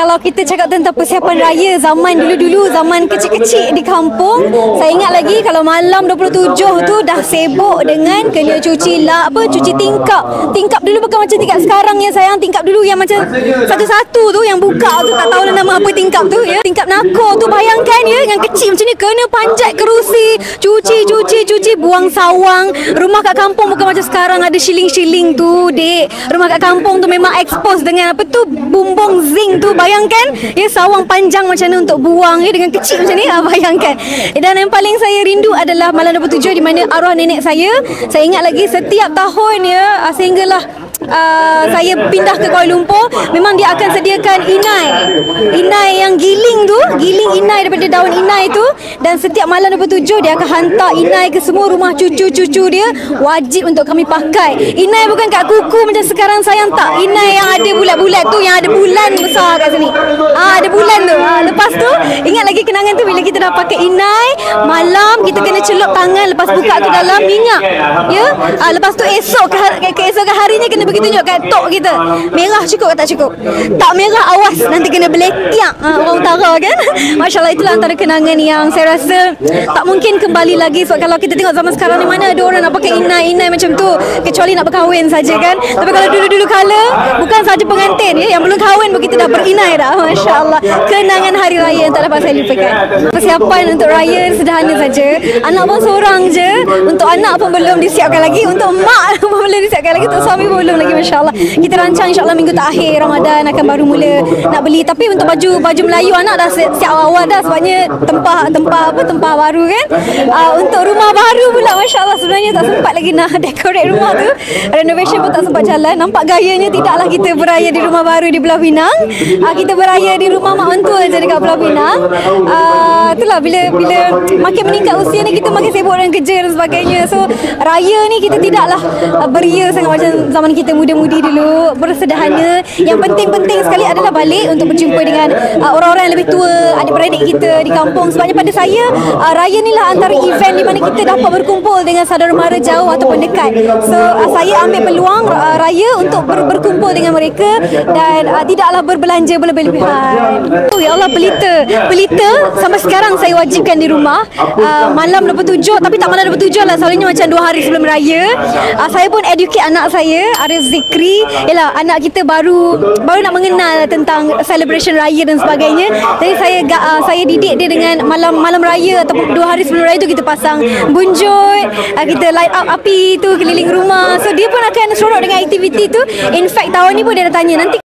Kalau kita cakap tentang persiapan raya zaman dulu-dulu, zaman kecil-kecil di kampung, saya ingat lagi kalau malam 27 tu dah sibuk dengan kena cuci cuci tingkap. Tingkap dulu bukan macam tingkap sekarang ya sayang. Tingkap dulu yang macam satu-satu tu yang buka tu, tak tahu nama apa tingkap tu ya. Tingkap nakor tu, bayangkan ya, yang kecil macam ni kena panjat kerusi, cuci, buang sawang. Rumah kat kampung bukan macam sekarang ada shilling-shilling tu, dek. Rumah kat kampung tu memang expose dengan apa tu, bumbung zinc tu. Bayangkan ya, sawang panjang macam mana untuk buang ya, dengan kecil macam ni. Bayangkan. Dan yang paling saya rindu adalah malam 27 di mana arwah nenek saya ingat lagi setiap tahun ya, sehinggalah saya pindah ke Kuala Lumpur, memang dia akan sediakan inai yang giling inai daripada daun inai tu. Dan setiap malam 27 dia akan hantar inai ke semua rumah cucu-cucu dia, wajib untuk kami pakai. Inai bukan kat kuku macam sekarang sayang, tak. Inai yang ada bulat-bulat tu, yang ada bulan besar kat sini. Ada bulan tu. Lepas tu ingat lagi kenangan tu, bila kita dah pakai inai, malam kita kena celup tangan lepas buka tu dalam minyak ya. Lepas tu keesokan harinya kena bagi tunjuk kat tok kita, merah cukup ke tak cukup. Tak merah awas nanti kena beletiak orang utara kan. Masya Allah, itulah antara kenangan yang saya rasa tak mungkin kembali lagi. Sebab kalau kita tengok zaman sekarang ni, mana ada orang nak pakai inai macam tu, kecuali nak berkahwin saja kan. Tapi kalau dulu-dulu kala, bukan saja pengantin ya, yang belum kahwin pun kita dah berinai dah. Masya Allah, kenangan hari raya yang tak dapat saya lupakan. Persiapan untuk raya sederhana saja. Anak pun seorang je, untuk anak pun belum disiapkan lagi, untuk mak pun belum disiapkan lagi, untuk suami pun belum lagi. Masya Allah, kita rancang insya-Allah minggu terakhir Ramadan akan baru mula nak beli. Tapi untuk baju Melayu anak dah siap awal dah, sebabnya tempah baru kan. Untuk rumah baru pula, Masya Allah, sebenarnya tak sempat lagi nak decorate rumah tu, renovation pun tak sempat jalan. Nampak gayanya tidaklah kita beraya di rumah baru di Pulau Pinang, kita beraya di rumah mak mentua je dekat Pulau Pinang. Itulah, bila makin meningkat usia ni, kita makin sibuk dengan kerja dan sebagainya. So raya ni kita tidaklah beria sangat macam zaman kita muda-mudi dulu, bersederhana. Yang penting sekali adalah balik untuk berjumpa dengan orang-orang yang lebih tua, adik-beradik kita di kampung. Sebabnya pada saya, raya ni lah antara event di mana kita dapat berkumpul dengan saudara mara jauh ataupun dekat. So saya ambil peluang raya untuk berkumpul dengan mereka dan tidaklah berbelanja berlebih-lebihan. Ya Allah, pelita sampai sekarang saya wajibkan di rumah malam 27. Tapi tak malam 27 lah, selalunya macam 2 hari sebelum raya. Saya pun educate anak saya, Arif Zikri. Yalah, anak kita baru nak mengenal tentang celebration raya dan sebagainya. Jadi saya didik dia dengan malam raya ataupun 2 hari sebelum raya tu kita pasang bunjut, kita light up api tu keliling rumah. So dia pun akan seronok dengan aktiviti tu. In fact tahun ni pun dia dah tanya, nanti